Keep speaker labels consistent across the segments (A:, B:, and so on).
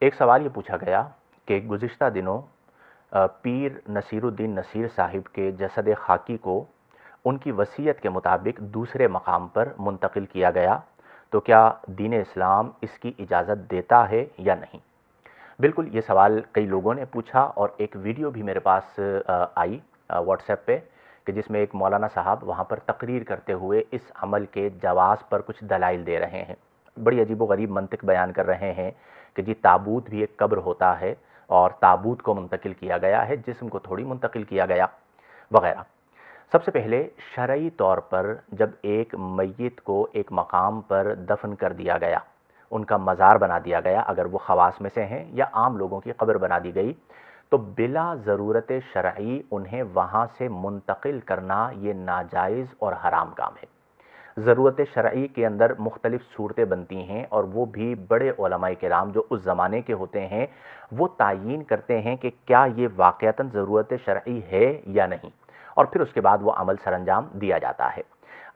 A: एक सवाल ये पूछा गया कि गुज़िश्ता दिनों पीर नसीरुद्दीन नसीर साहिब के जसद खाकी को उनकी वसीयत के मुताबिक दूसरे मकाम पर मुंतकिल किया गया, तो क्या दीन इस्लाम इसकी इजाज़त देता है या नहीं। बिल्कुल, ये सवाल कई लोगों ने पूछा और एक वीडियो भी मेरे पास आई व्हाट्सएप पे कि जिसमें एक मौलाना साहब वहाँ पर तकरीर करते हुए इस अमल के जवाज़ पर कुछ दलाइल दे रहे हैं। बड़ी अजीब व गरीब मंतिक बयान कर रहे हैं कि जी ताबूत भी एक कब्र होता है और ताबूत को मुंतकिल किया गया है, जिस्म को थोड़ी मुंतकिल किया गया, वगैरह। सबसे पहले शरई तौर पर जब एक मय्यत को एक मकाम पर दफन कर दिया गया, उनका मज़ार बना दिया गया, अगर वो खवास में से हैं या आम लोगों की कब्र बना दी गई, तो बिला ज़रूरत शरई उन्हें वहाँ से मुंतकिल करना ये नाजायज़ और हराम काम है। ज़रूरत शरई के अंदर मुख्तलिफ़ सूरतें बनती हैं और वो भी बड़े उलमाए किराम जो उस ज़माने के होते हैं वो तायीन करते हैं कि क्या ये वाक़अतन ज़रूरत शरई है या नहीं, और फिर उसके बाद वो अमल सरअंजाम दिया जाता है।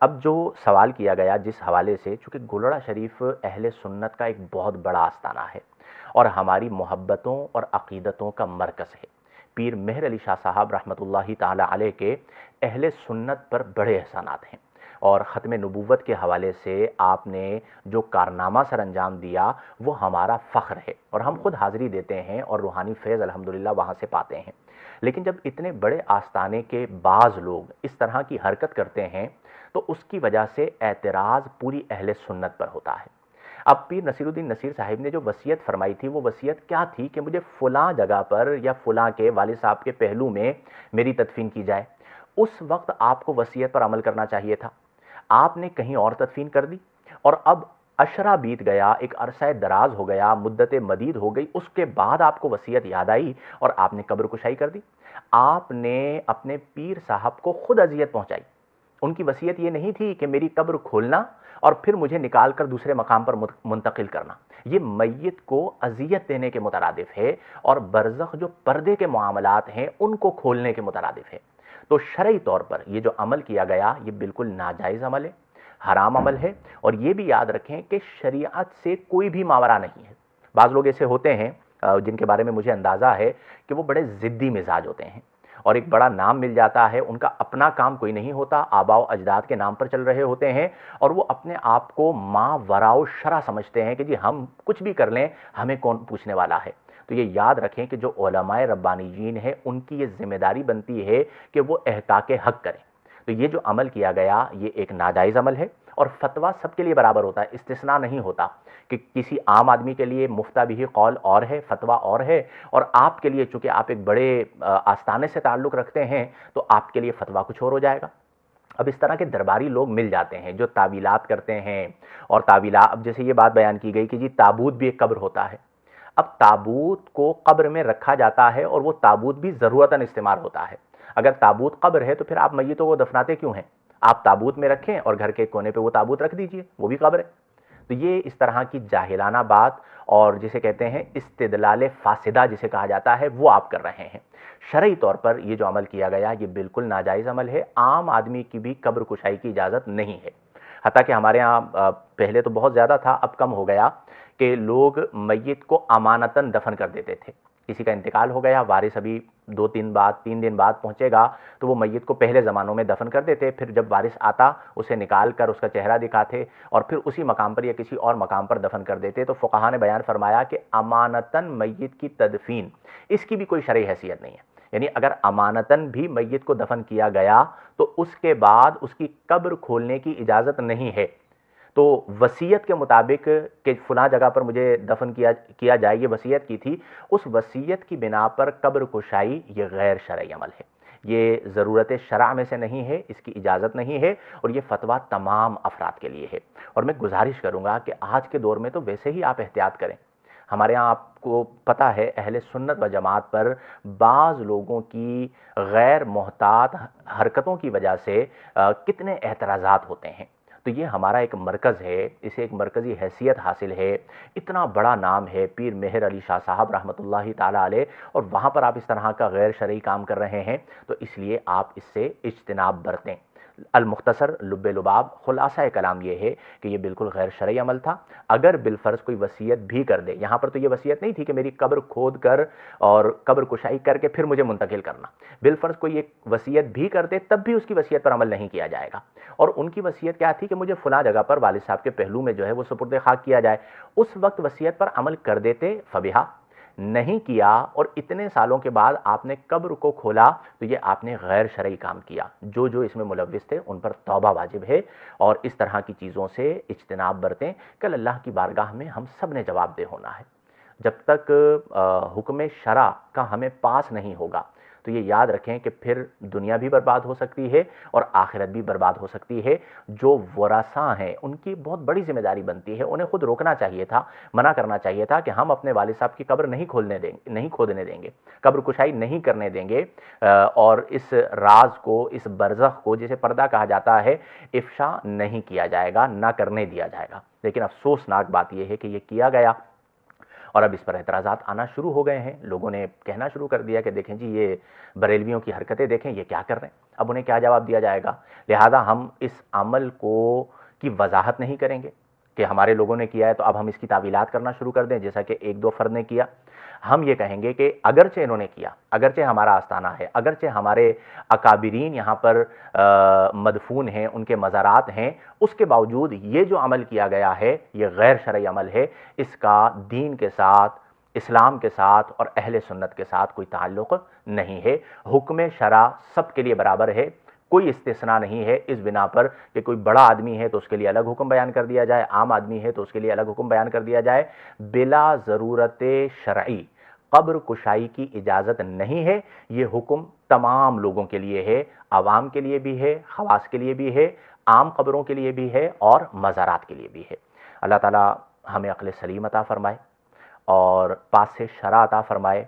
A: अब जो सवाल किया गया जिस हवाले से, चूँकि गुलड़ा शरीफ अहले सुन्नत का एक बहुत बड़ा आस्ताना है और हमारी मोहब्बतों और अक़ीदतों का मरकज़ है। पीर मेहर अली शाह साहब रहमतुल्लाहि ताला अलैह के अहले सुन्नत पर बड़े एहसानात हैं और ख़त्म नबूवत के हवाले से आपने जो कारनामा सर अंजाम दिया वो हमारा फ़ख्र है और हम खुद हाज़िरी देते हैं और रूहानी फैज़ अल्हम्दुलिल्लाह वहाँ से पाते हैं। लेकिन जब इतने बड़े आस्ताने के बाज़ लोग इस तरह की हरकत करते हैं तो उसकी वजह से एतराज़ पूरी अहले सुन्नत पर होता है। अब पीर नसीरुद्दीन नसीर साहिब ने जो वसीयत फरमाई थी वो वसीयत क्या थी कि मुझे फ़लाँ जगह पर या फ़लाँ के वालिद साहब के पहलू में मेरी तदफीन की जाए। उस वक्त आपको वसीयत पर अमल करना चाहिए था, आपने कहीं और तदफीन कर दी और अब अशरा बीत गया, एक अरसा दराज हो गया, मुद्दत मदीद हो गई, उसके बाद आपको वसीयत याद आई और आपने कब्र कुशाई कर दी। आपने अपने पीर साहब को खुद अजियत पहुंचाई। उनकी वसीयत ये नहीं थी कि मेरी कब्र खोलना और फिर मुझे निकाल कर दूसरे मकाम पर मुंतकिल करना। ये मय्यत को अजियत देने के मुतरादिफ है और बरज़ख जो पर्दे के मामलात हैं उनको खोलने के मुतरादिफ है। तो शरई तौर पर ये जो अमल किया गया ये बिल्कुल नाजायज़ अमल है, हराम अमल है। और ये भी याद रखें कि शरीयत से कोई भी मावरा नहीं है। बाज़ लोग ऐसे होते हैं जिनके बारे में मुझे अंदाज़ा है कि वो बड़े ज़िद्दी मिजाज होते हैं और एक बड़ा नाम मिल जाता है, उनका अपना काम कोई नहीं होता, आबाओ अजदाद के नाम पर चल रहे होते हैं और वो अपने आप को माँ वराओ शरा समझते हैं कि जी हम कुछ भी कर लें, हमें कौन पूछने वाला है। तो ये याद रखें कि जो उलमाए रब्बानीयीन है उनकी ये जिम्मेदारी बनती है कि वो एहकाके हक करें। तो ये जो अमल किया गया ये एक नाजायज़ अमल है और फतवा सबके लिए बराबर होता है, इस्तिस्ना नहीं होता कि किसी आम आदमी के लिए मुफ्ता भी कौल और है, फतवा और है, और आपके लिए चूंकि आप एक बड़े आस्थाने से ताल्लुक़ रखते हैं तो आपके लिए फतवा कुछ और हो जाएगा। अब इस तरह के दरबारी लोग मिल जाते हैं जो तावीलात करते हैं और तावीला, अब जैसे ये बात बयान की गई कि जी ताबूत भी एक कब्र होता है। अब ताबूत को कब्र में रखा जाता है और वो ताबूत भी ज़रूरतन इस्तेमाल होता है। अगर ताबूत कब्र है तो फिर आप मय्यतों को दफनाते क्यों हैं? आप ताबूत में रखें और घर के कोने पे वो ताबूत रख दीजिए, वो भी कब्र है। तो ये इस तरह की जाहिलाना बात और जिसे कहते हैं इस्तिदलाल फासिदा जिसे कहा जाता है वो आप कर रहे हैं। शरई तौर पर ये जो अमल किया गया ये बिल्कुल नाजायज़ अमल है। आम आदमी की भी कब्र कुशाई की इजाज़त नहीं है। हत्ता कि हमारे यहाँ पहले तो बहुत ज़्यादा था, अब कम हो गया कि लोग मय्यत को अमानतन दफन कर देते थे। किसी का इंतकाल हो गया, वारिस अभी 3 दिन बाद पहुंचेगा तो वो मय्यत को पहले ज़मानों में दफन कर देते, फिर जब वारिस आता उसे निकाल कर उसका चेहरा दिखाते और फिर उसी मकाम पर या किसी और मकाम पर दफन कर देते। तो फ़ुक़हा ने बयान फरमाया कि अमानतन मय्यत की तदफीन इसकी भी कोई शरई हैसियत नहीं है। यानी अगर अमानतन भी मय्यत को दफन किया गया तो उसके बाद उसकी कब्र खोलने की इजाज़त नहीं है। तो वसीयत के मुताबिक कि फ़लाँ जगह पर मुझे दफन किया जाए, ये वसीयत की थी, उस वसीयत की बिना पर कब्र कुशाई ये गैर शरई अमल है, ये ज़रूरत शरअ में से नहीं है, इसकी इजाज़त नहीं है और ये फ़तवा तमाम अफराद के लिए है। और मैं गुजारिश करूँगा कि आज के दौर में तो वैसे ही आप एहतियात करें। हमारे यहाँ आपको पता है अहले सुन्नत व जमात पर बाज़ लोगों की गैर मोहतात हरकतों की वजह से कितने एतराज़ात होते हैं। तो ये हमारा एक मरकज़ है, इसे एक मरकज़ी हैसियत हासिल है, इतना बड़ा नाम है पीर मेहर अली शाह साहब रहमतुल्लाहि ताला अलैह, और वहाँ पर आप इस तरह का गैर शरई काम कर रहे हैं तो इसलिए आप इससे इज्तिनाब बरतें। المختصر لب لباب خلاصہ کلام یہ ہے کہ یہ بالکل غیر شرعی عمل تھا۔ اگر بالفرض کوئی وصیت بھی کر دے، یہاں پر تو یہ وصیت نہیں تھی کہ میری قبر کھود کر اور قبر کشائی کر کے پھر مجھے منتقل کرنا، بالفرض کوئی ایک وصیت بھی کر دے تب بھی اس کی وصیت پر عمل نہیں کیا جائے گا۔ اور ان کی وصیت کیا تھی کہ مجھے فلاں جگہ پر والد صاحب کے پہلو میں جو ہے وہ سپرد خاک کیا جائے، اس وقت وصیت پر عمل کر دیتے فبیہا، نہیں کیا اور اتنے سالوں کے بعد آپ نے قبر کو کھولا تو یہ آپ نے غیر شرعی کام کیا۔ جو جو اس میں ملوث تھے ان پر توبہ واجب ہے، اور اس طرح کی چیزوں سے اجتناب برتیں۔ کل اللہ کی بارگاہ میں ہم سب نے جواب دہ ہونا ہے۔ جب تک حکم شرع کا ہمیں پاس نہیں ہوگا تو یہ یاد رکھیں کہ پھر دنیا بھی برباد ہو سکتی ہے اور آخرت بھی برباد ہو سکتی ہے۔ جو ورثاء ہیں ان کی بہت بڑی ذمہ داری بنتی ہے، انہیں خود روکنا چاہیے تھا، منع کرنا چاہیے تھا کہ ہم اپنے والد صاحب کی قبر نہیں کھودنے دیں گے، قبر کشائی نہیں کرنے دیں گے، اور اس راز کو، اس برزخ کو جسے پردہ کہا جاتا ہے، افشا نہیں کیا جائے گا، نہ کرنے دیا جائے گا۔ لیکن افسوسناک بات یہ ہے کہ یہ کیا گیا، اور اب اس پر اعتراضات آنا شروع ہو گئے ہیں۔ لوگوں نے کہنا شروع کر دیا کہ دیکھیں جی یہ بریلویوں کی حرکتیں دیکھیں، یہ کیا کر رہے ہیں، اب انہیں کیا جواب دیا جائے گا۔ لہذا ہم اس عمل کی وضاحت نہیں کریں گے کہ ہمارے لوگوں نے کیا ہے تو اب ہم اس کی تعویلات کرنا شروع کر دیں جیسا کہ ایک دو فرد نے کیا۔ ہم یہ کہیں گے کہ اگرچہ انہوں نے کیا، اگرچہ ہمارا آستانہ ہے، اگرچہ ہمارے اکابرین یہاں پر مدفون ہیں، ان کے مزارات ہیں، اس کے باوجود یہ جو عمل کیا گیا ہے یہ غیر شرعی عمل ہے، اس کا دین کے ساتھ، اسلام کے ساتھ اور اہل سنت کے ساتھ کوئی تعلق نہیں ہے۔ حکم شرع سب کے لیے برابر ہے، کوئی استثناء نہیں ہے اس بنا پر کہ کوئی بڑا آدمی ہے تو اس کے لیے الگ حکم بیان کر دیا جائے، عام آدمی ہے تو اس کے لیے الگ حکم بیان کر دیا جائے۔ بلا ضرورت شرعی قبر کشائی کی اجازت نہیں ہے۔ یہ حکم تمام لوگوں کے لیے ہے، عوام کے لیے بھی ہے، خواص کے لیے بھی ہے، عام قبروں کے لیے بھی ہے اور مزارات کے لیے بھی ہے۔ اللہ تعالی ہمیں عقل سلیم عطا فرمائے اور پاس شرع عطا فرمائے،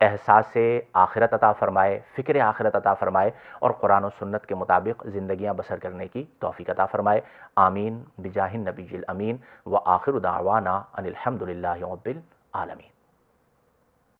A: احساس آخرت عطا فرمائے، فکر آخرت عطا فرمائے، اور قرآن و سنت کے مطابق زندگیاں بسر کرنے کی توفیق عطا فرمائے۔ آمین بجاہ النبی الامین، وآخر دعوانا ان الحمد للہ رب العالمین۔